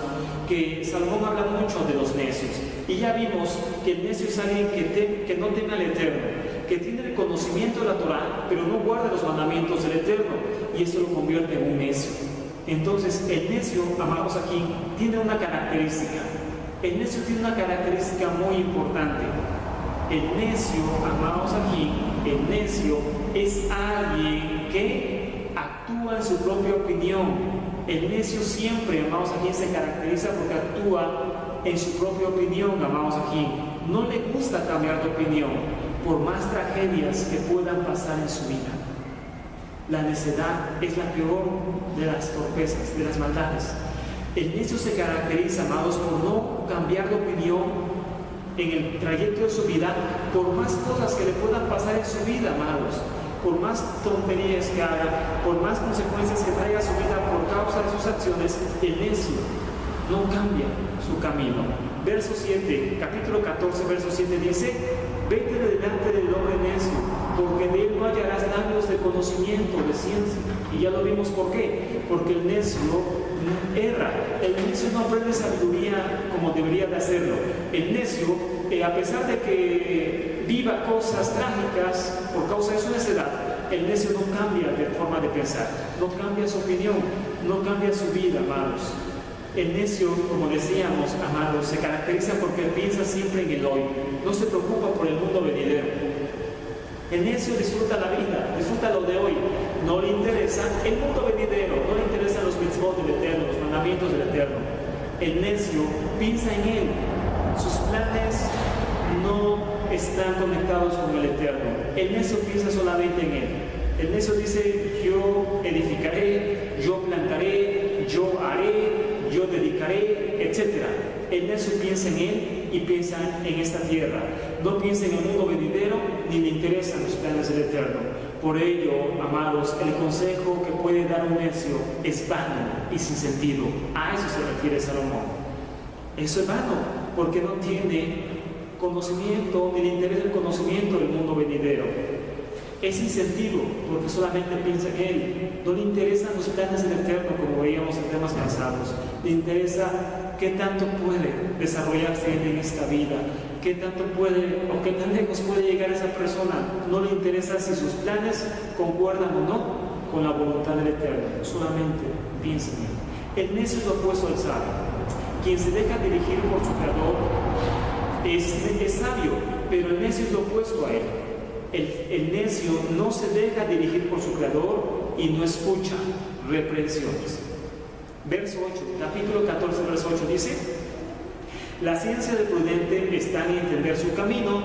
que Salomón habla mucho de los necios, y ya vimos que el necio es alguien que no teme al Eterno, que tiene el conocimiento de la Torah, pero no guarda los mandamientos del Eterno, y esto lo convierte en un necio. Entonces, el necio, amados, aquí tiene una característica. El necio tiene una característica muy importante. El necio, amados, aquí, el necio es alguien que actúa en su propia opinión. El necio siempre, amados, aquí se caracteriza porque actúa en su propia opinión, amados, aquí. No le gusta cambiar de opinión, por más tragedias que puedan pasar en su vida. La necedad es la peor de las torpezas, de las maldades. El necio se caracteriza, amados, por no cambiar de opinión en el trayecto de su vida, por más cosas que le puedan pasar en su vida, amados. Por más tonterías que haga, por más consecuencias que traiga a su vida por causa de sus acciones, el necio no cambia su camino. Verso 7, capítulo 14, verso 7 dice: vete de delante del hombre necio, porque de él no hallarás labios de conocimiento, de ciencia. Y ya lo vimos por qué. Porque el necio erra, el necio no aprende sabiduría como debería de hacerlo. El necio, a pesar de que viva cosas trágicas por causa de su necedad, el necio no cambia de forma de pensar, no cambia su opinión, no cambia su vida, amados. El necio, como decíamos, amados, se caracteriza porque piensa siempre en el hoy, no se preocupa por el mundo venidero. El necio disfruta la vida, disfruta lo de hoy, no le interesa el mundo venidero, no le interesan los mitzvot del Eterno, los mandamientos del Eterno. El necio piensa en él, sus planes no están conectados con el Eterno. El necio piensa solamente en él. El necio dice: yo edificaré, yo plantaré, yo haré, yo dedicaré, etc. El necio piensa en él y piensa en esta tierra. No piensa en el mundo venidero ni le interesan los planes del Eterno. Por ello, amados, el consejo que puede dar un necio es vano y sin sentido. A eso se refiere Salomón. Eso es vano, porque no tiene conocimiento, ni le interesa el conocimiento del mundo venidero. Es sin sentido, porque solamente piensa en él. No le interesan los planes del Eterno, como veíamos en temas pasados. Le interesa qué tanto puede desarrollarse en esta vida, qué tanto puede, o qué tan lejos puede llegar esa persona. No le interesa si sus planes concuerdan o no con la voluntad del Eterno. Solamente piensa en él. El necio es lo opuesto al sabio. Quien se deja dirigir por su creador es sabio, pero el necio es lo opuesto a él. El necio no se deja dirigir por su creador y no escucha reprensiones. Verso 8, capítulo 14, verso 8 dice: la ciencia del prudente está en entender su camino,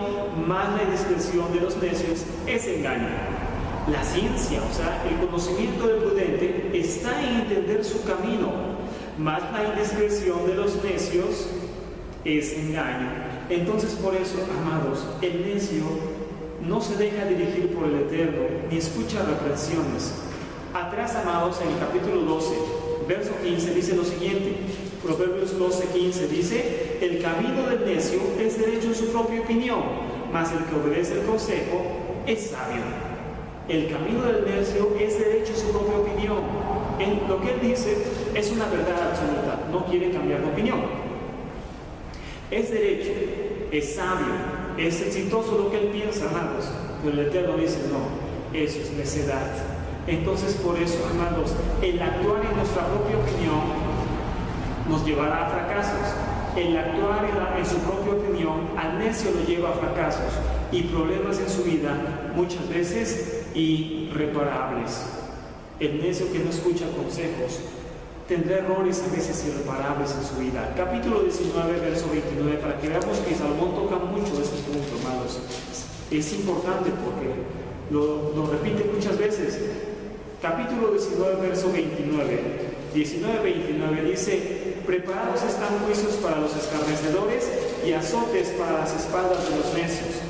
mas la indiscreción de los necios es engaño. La ciencia, o sea, el conocimiento del prudente está en entender su camino, mas la indiscreción de los necios es engaño. Entonces, por eso, amados, el necio no se deja dirigir por el Eterno, ni escucha reprensiones. Atrás, amados, en el capítulo 12, verso 15, dice lo siguiente. Proverbios 12:15 dice: el camino del necio es derecho en su propia opinión, mas el que obedece el consejo es sabio. El camino del necio es derecho en su propia opinión. Lo que él dice es una verdad absoluta, no quiere cambiar de opinión. Es derecho, es sabio, es exitoso lo que él piensa, amados, pero el Eterno dice: no, eso es necedad. Entonces, por eso, amados, el actuar en nuestra propia opinión nos llevará a fracasos. El actuar en su propia opinión al necio lo lleva a fracasos y problemas en su vida, muchas veces irreparables. El necio que no escucha consejos tendrá errores a veces irreparables en su vida. Capítulo 19, verso 29, para que veamos que Salomón toca mucho este punto, amados. Es importante porque lo repite muchas veces. Capítulo 19, verso 29. 19-29 dice: preparados están juicios para los escarnecedores y azotes para las espaldas de los necios.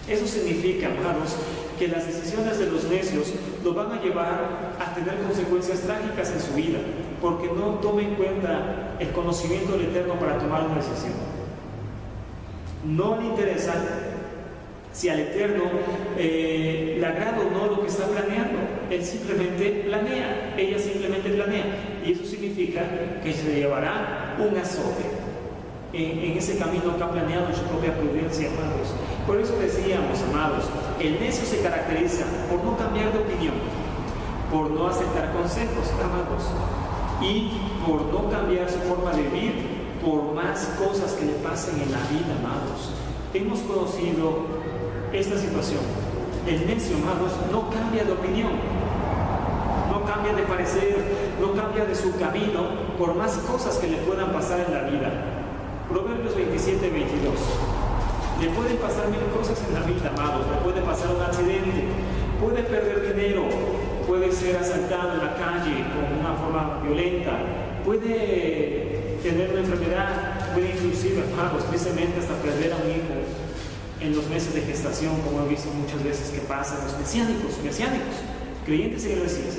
Eso significa, amados, que las decisiones de los necios lo van a llevar a tener consecuencias trágicas en su vida, porque no toma en cuenta el conocimiento del Eterno para tomar una decisión. No le interesa si al Eterno le agrada o no lo que está planeando. Él simplemente planea, ella simplemente planea, y eso significa que se llevará un azote en ese camino que ha planeado en su propia prudencia, amados. Por eso decíamos, amados, el necio se caracteriza por no cambiar de opinión, por no aceptar consejos, amados, y por no cambiar su forma de vivir por más cosas que le pasen en la vida, amados. Hemos conocido esta situación. El necio, amados, no cambia de opinión, no cambia de parecer, no cambia de su camino por más cosas que le puedan pasar en la vida. Proverbios 27-22. Le pueden pasar mil cosas en la vida, amados. Le puede pasar un accidente, puede perder dinero, puede ser asaltado en la calle con una forma violenta, puede tener una enfermedad, puede inclusive, amados, tristemente hasta perder a un hijo en los meses de gestación, como he visto muchas veces que pasa. Los mesiánicos, creyentes y iglesias,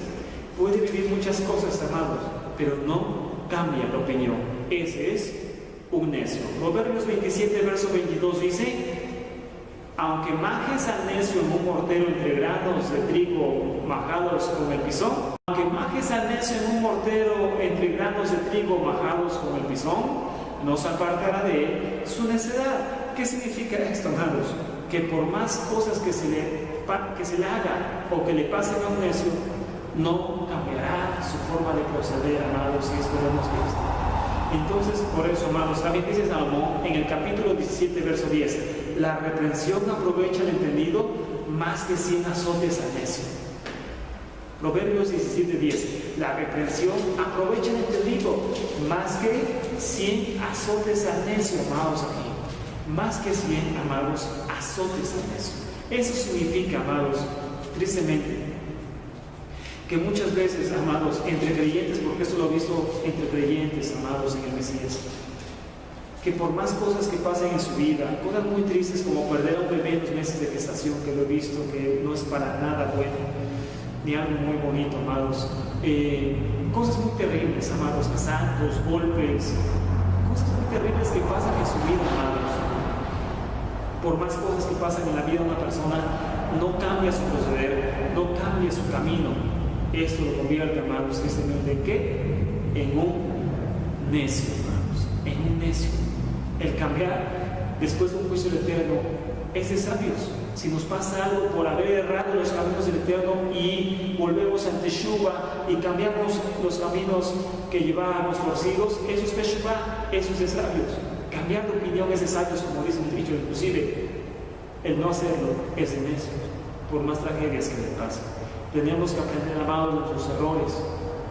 puede vivir muchas cosas, amados, pero no cambia la opinión. Ese es un necio. Proverbios 27, verso 22 dice: aunque majes al necio en un mortero entre granos de trigo majados con el pisón, aunque majes al necio en un mortero entre granos de trigo majados con el pisón, no se apartará de él su necedad. ¿Qué significa esto, amados? Que por más cosas que se le haga o que le pasen a un necio, no cambiará su forma de proceder, amados, y esto lo hemos visto. Entonces, por eso, amados, también dice Salomón en el capítulo 17, verso 10: la reprensión aprovecha al entendido más que 100 azotes al necio. Proverbios 17, 10: la reprensión aprovecha al entendido más que 100 azotes al necio, amados, aquí. Más que 100, amados, azotes al necio. Eso significa, amados, tristemente, que muchas veces, amados, entre creyentes, porque esto lo he visto entre creyentes, amados, en el Mesías, que por más cosas que pasen en su vida, cosas muy tristes como perder a un bebé en los meses de gestación, que lo he visto, que no es para nada bueno, ni algo muy bonito, amados, cosas muy terribles, amados, asaltos, golpes, cosas muy terribles que pasan en su vida, amados. Por más cosas que pasan en la vida de una persona, no cambia su proceder, no cambia su camino. Esto lo convierte, amados, tristemente, ¿en qué? En un necio, amados, en un necio. El cambiar después de un juicio eterno es de sabios. Si nos pasa algo por haber errado los caminos del Eterno y volvemos a Teshuvah y cambiamos los caminos que llevábamos torcidos, eso es Teshuvah, eso es de sabios. Cambiar de opinión es de sabios, como dice el dicho, inclusive el no hacerlo es de necios, por más tragedias que le pasen. Tenemos que aprender, amados, de nuestros errores,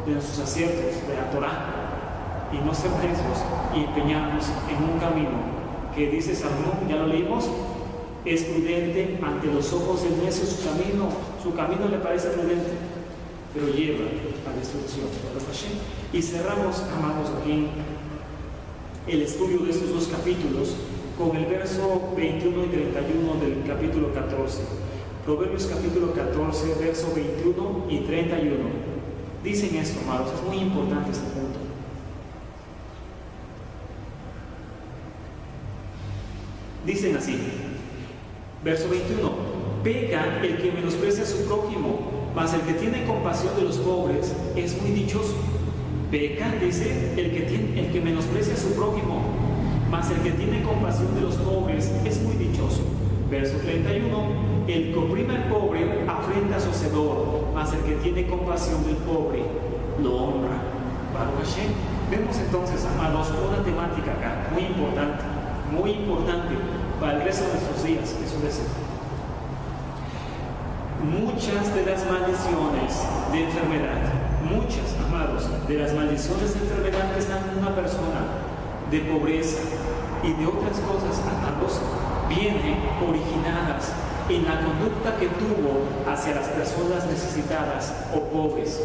de nuestros aciertos, de la Torah, y no ser necios y empeñarnos en un camino que dice Salomón, ya lo leímos: es prudente ante los ojos del necio su camino le parece prudente, pero lleva a destrucción. Y cerramos, amados, aquí el estudio de estos dos capítulos con el verso 21 y 31 del capítulo 14. Proverbios capítulo 14, verso 21 y 31. Dicen esto, amados, es muy importante este punto. Dicen así, verso 21: peca el que menosprecia a su prójimo, mas el que tiene compasión de los pobres es muy dichoso. Peca, dice, el que menosprecia a su prójimo, mas el que tiene compasión de los pobres es muy dichoso. Verso 31: el que oprime al pobre afrenta a su hacedor, mas el que tiene compasión del pobre lo honra. Baruch Hashem. Vemos entonces, amados, una temática acá muy importante para el resto de nuestros días, que es un deseo. Muchas de las maldiciones de enfermedad, muchas, amados, de las maldiciones de enfermedad que están en una persona, de pobreza y de otras cosas, amados, vienen originadas en la conducta que tuvo hacia las personas necesitadas o pobres.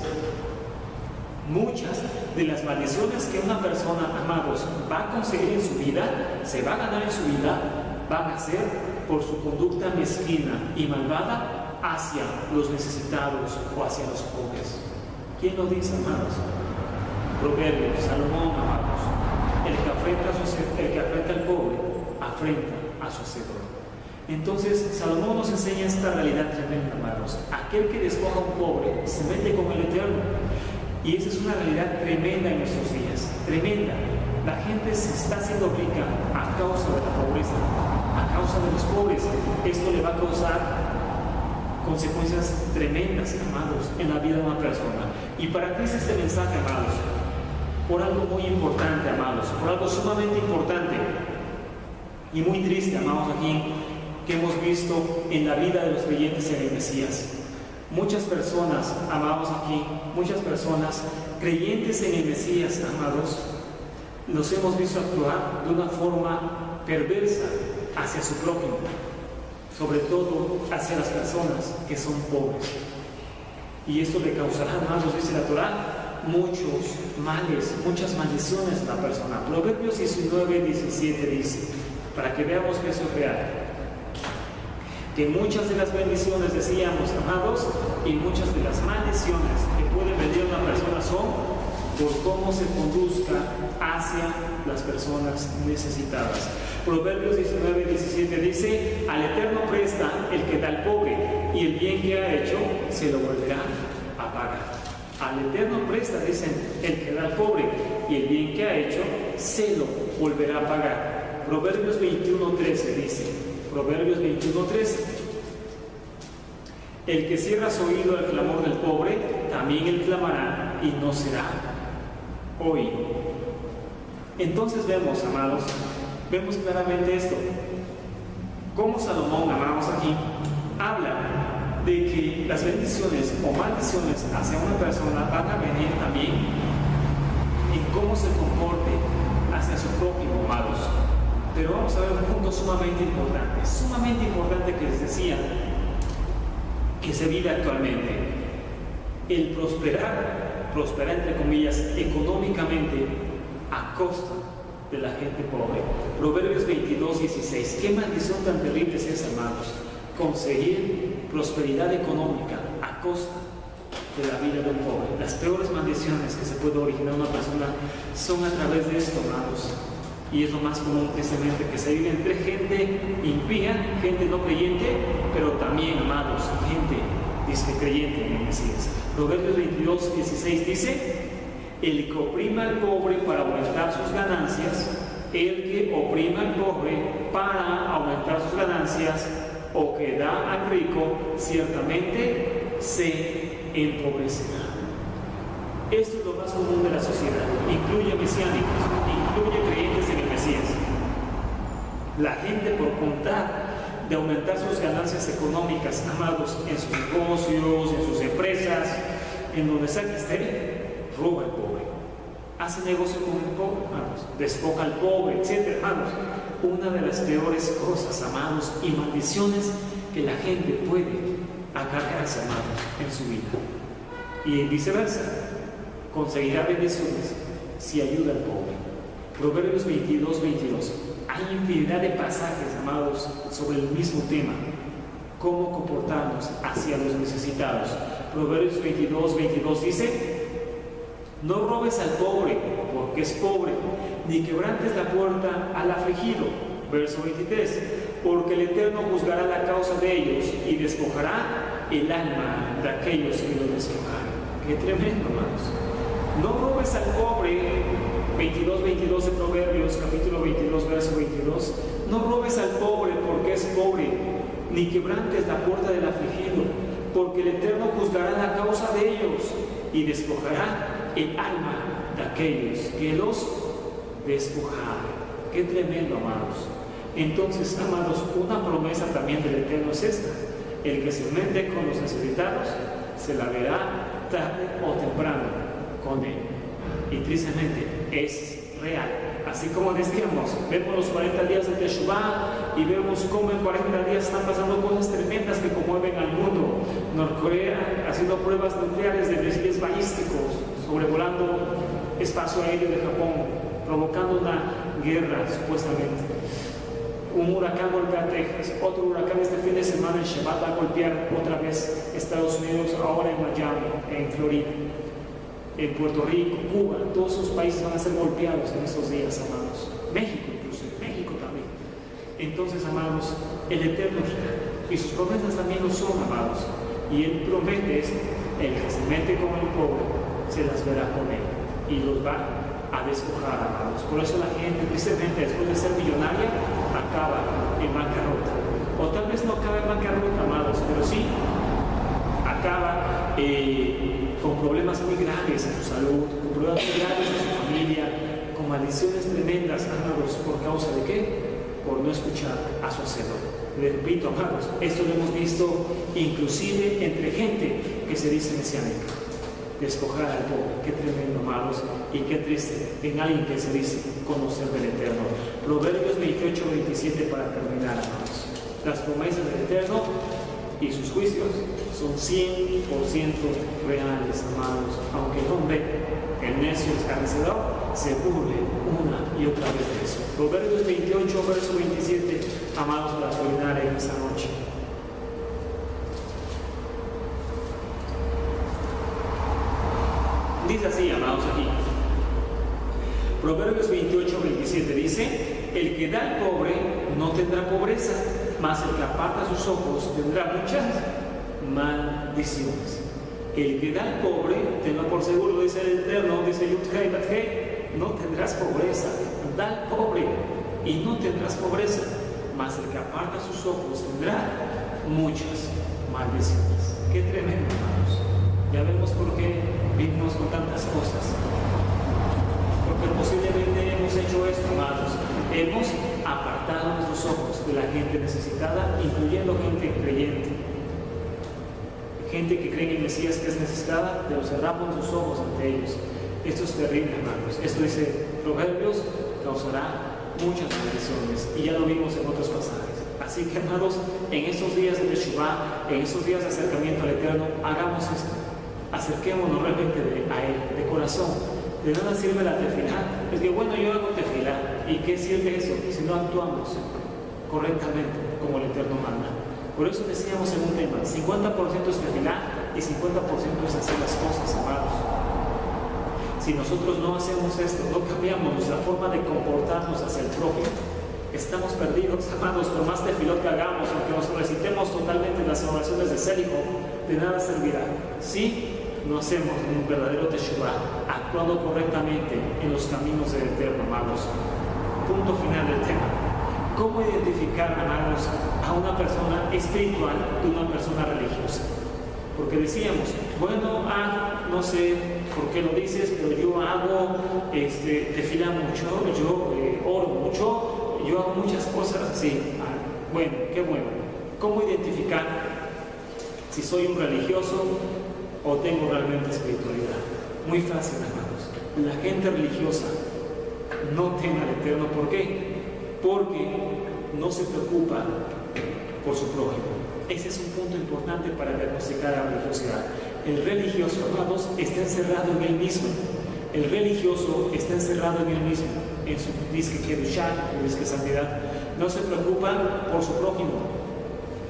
Muchas de las maldiciones que una persona, amados, va a conseguir en su vida, se va a ganar en su vida, van a ser por su conducta mezquina y malvada hacia los necesitados o hacia los pobres. ¿Quién lo dice, amados? Proverbios, Salomón, amados. El que afrenta al pobre, afrenta a su hacedor. Entonces, Salomón nos enseña esta realidad tremenda, amados. Aquel que despoja a un pobre se mete con el Eterno. Y esa es una realidad tremenda en nuestros días, tremenda. La gente se está haciendo rica a causa de la pobreza, a causa de los pobres. Esto le va a causar consecuencias tremendas, amados, en la vida de una persona. ¿Y para qué es este mensaje, amados? Por algo muy importante, amados, por algo sumamente importante y muy triste, amados, aquí, que hemos visto en la vida de los creyentes en el Mesías. Muchas personas, amados aquí, muchas personas creyentes en el Mesías, amados, los hemos visto actuar de una forma perversa hacia su prójimo, sobre todo hacia las personas que son pobres. Y esto le causará, amados, dice la Torah, muchos males, muchas maldiciones a la persona. Proverbios 19, 17 dice, para que veamos que eso es real, que muchas de las bendiciones, decíamos, amados, y muchas de las maldiciones que puede venir una persona son por cómo se conduzca hacia las personas necesitadas. Proverbios 19:17 dice: al Eterno presta el que da al pobre, y el bien que ha hecho se lo volverá a pagar. Al Eterno presta, dicen, el que da al pobre, y el bien que ha hecho se lo volverá a pagar. Proverbios 21:13 dice, Proverbios 21:13: el que cierra su oído al clamor del pobre, también él clamará y no será oído. Entonces vemos, amados, vemos claramente esto. Como Salomón, amados, aquí habla de que las bendiciones o maldiciones hacia una persona van a venir también en cómo se comporte hacia su prójimo, amados. Pero vamos a ver un punto sumamente importante que les decía que se vive actualmente. El prosperar entre comillas, económicamente a costa de la gente pobre. Proverbios 22:16. Qué maldición tan terrible es esa, amados. Conseguir prosperidad económica a costa de la vida del pobre. Las peores maldiciones que se puede originar una persona son a través de esto, amados. Y es lo más común, precisamente, que se vive entre gente impía, gente no creyente, pero también, amados, gente disque creyente en el Mesías. Proverbios 22:16 dice: el que oprima al pobre para aumentar sus ganancias, el que oprima al pobre para aumentar sus ganancias, o que da al rico, ciertamente se empobrecerá. Esto es lo más común de la sociedad. Incluye mesiánicos, incluye creyentes en el Mesías. La gente, por contar de aumentar sus ganancias económicas, amados, en sus negocios, en sus empresas, en donde sea que esté, roba al pobre, hace negocio con el pobre, amados, despoja al pobre, etc., amados. Una de las peores cosas, amados, y maldiciones que la gente puede acarrearse, amados, en su vida. Y viceversa, conseguirá bendiciones si ayuda al pobre. Proverbios 22:22. Hay infinidad de pasajes, amados, sobre el mismo tema: cómo comportarnos hacia los necesitados. Proverbios 22:22 dice: no robes al pobre porque es pobre, ni quebrantes la puerta al afligido. Verso 23: porque el Eterno juzgará la causa de ellos y despojará el alma de aquellos que lo despojaron. Qué tremendo, amados. No robes al pobre. 22:22 de Proverbios, capítulo 22, verso 22. No robes al pobre porque es pobre, ni quebrantes la puerta del afligido, porque el Eterno juzgará la causa de ellos y despojará el alma de aquellos que los despojaron. Qué tremendo, amados. Entonces, amados, una promesa también del Eterno es esta: el que se mete con los necesitados se la verá tarde o temprano con él. Y tristemente es real. Así como decíamos, vemos los 40 días de Teshuvah y vemos cómo en 40 días están pasando cosas tremendas que conmueven al mundo. Norcorea haciendo pruebas nucleares de misiles balísticos, sobrevolando espacio aéreo de Japón, provocando una guerra supuestamente. Un huracán golpea Texas, otro huracán este fin de semana en Shabbat va a golpear otra vez Estados Unidos, ahora en Miami, en Florida, en Puerto Rico, Cuba. Todos esos países van a ser golpeados en estos días, amados. México incluso, México también. Entonces, amados, el Eterno es real y sus promesas también lo son, amados. Y Él promete esto: el que se mete con el pobre se las verá con él y los va a despojar, amados. Por eso la gente, tristemente, después de ser millonaria, acaba en bancarrota. O tal vez no acaba en bancarrota, amados, pero sí acaba con problemas muy graves en su salud, con problemas muy graves en su familia, con maldiciones tremendas, amados. ¿Por causa de qué? Por no escuchar a su Hacedor. Le repito, amados, esto lo hemos visto inclusive entre gente que se dice mesiánica. Despojar al pobre. Qué tremendo, amados, y qué triste en alguien que se dice conocer del Eterno. Proverbios 28:27 para terminar, amados. Las promesas del Eterno y sus juicios son 100% reales, amados, aunque el hombre, el necio escarnecedor, se burle una y otra vez de eso. Proverbios 28, verso 27, amados, para terminar en esta noche. Dice así, amados, aquí. Proverbios 28:27 dice: el que da al pobre no tendrá pobreza, mas el que aparta sus ojos tendrá muchas maldiciones. El que da al pobre, tenlo por seguro, dice el Eterno, dice Yud-Hei Bat-Hei, no tendrás pobreza. Da al pobre y no tendrás pobreza, mas el que aparta sus ojos tendrá muchas maldiciones. Qué tremendo, hermanos. Ya vemos por qué vivimos con tantas cosas. Porque posiblemente hemos hecho esto, amados. Hemos apartado nuestros ojos de la gente necesitada, incluyendo gente creyente. Gente que cree en el Mesías que es necesitada, pero cerramos los ojos ante ellos. Esto es terrible, hermanos. Esto dice Proverbios, causará muchas maldiciones. Y ya lo vimos en otros pasajes. Así que, hermanos, en estos días de Teshuvá, en estos días de acercamiento al Eterno, hagamos esto. Acerquémonos realmente a Él, de corazón. De nada sirve la tefilá. Es que, bueno, yo hago tefilá. ¿Y qué sirve eso si no actuamos correctamente como el Eterno manda? Por eso decíamos en un tema, 50% es tefilá y 50% es hacer las cosas, amados. Si nosotros no hacemos esto, no cambiamos nuestra forma de comportarnos hacia el prójimo, estamos perdidos, amados. Por más tefilot que hagamos, aunque nos recitemos totalmente las oraciones de Selijo, de nada servirá si no hacemos un verdadero teshuvá, actuando correctamente en los caminos del Eterno, amados. Punto final del tema. ¿Cómo identificar, amados, a una persona espiritual de una persona religiosa? Porque decíamos, bueno, no sé por qué lo dices, pero yo hago tefilá mucho, yo oro mucho, yo hago muchas cosas así. Bueno, qué bueno. ¿Cómo identificar si soy un religioso o tengo realmente espiritualidad? Muy fácil, hermanos. La gente religiosa no teme al Eterno. ¿Por qué? Porque no se preocupa por su prójimo. Ese es un punto importante para diagnosticar la religiosidad. El religioso, amados, está encerrado en él mismo. El religioso está encerrado en él mismo, en su disque kedushá, disque santidad. No se preocupa por su prójimo.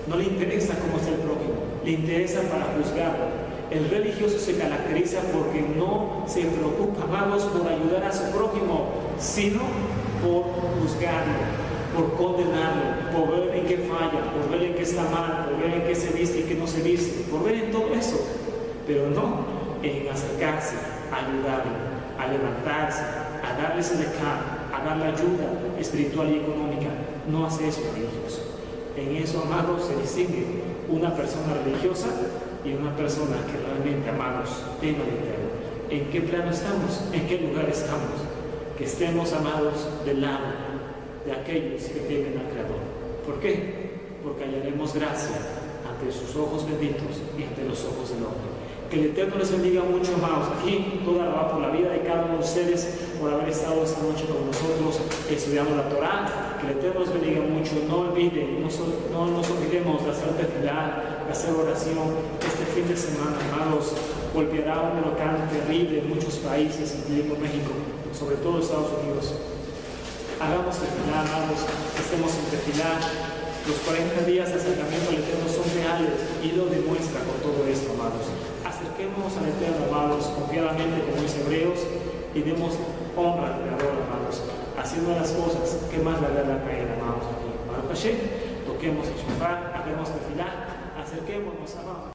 No le interesa cómo está el prójimo. Le interesa para juzgarlo. El religioso se caracteriza porque no se preocupa, amados, por ayudar a su prójimo, sino por juzgarlo, por condenarlo, por ver en qué falla, por ver en qué está mal, por ver en qué se viste y qué no se viste, por ver en todo eso, pero no en acercarse, a ayudarlo, a levantarse, a darle sedekah, a darle ayuda espiritual y económica. No hace eso religioso. En eso, amados, se distingue una persona religiosa y una persona que realmente, amados, teme al Eterno. ¿En qué plano estamos? ¿En qué lugar estamos? Que estemos, amados, del lado de aquellos que temen al Creador. ¿Por qué? Porque hallaremos gracia ante sus ojos benditos y ante los ojos del hombre. Que el Eterno les bendiga mucho, amados. Aquí toda la por la vida de cada uno de ustedes, por haber estado esta noche con nosotros estudiando la Torá. Que el Eterno les bendiga mucho. No olviden, no nos olvidemos de hacer tefilá, de hacer oración. Este fin de semana, amados, golpeará un huracán terrible en muchos países, incluyendo México, sobre todo Estados Unidos. Hagamos tefilá, amados, estemos en tefilá. Los 40 días de acercamiento al Eterno son reales y lo demuestra con todo esto, amados. Acerquémonos al Eterno, amados, confiadamente, como dice Hebreos, y demos honra al Creador, amados, haciendo las cosas que más le agrada a Él, amados. Aquí, Baruch Hashem, toquemos el shofar, hagamos tefilá, acerquémonos, amados.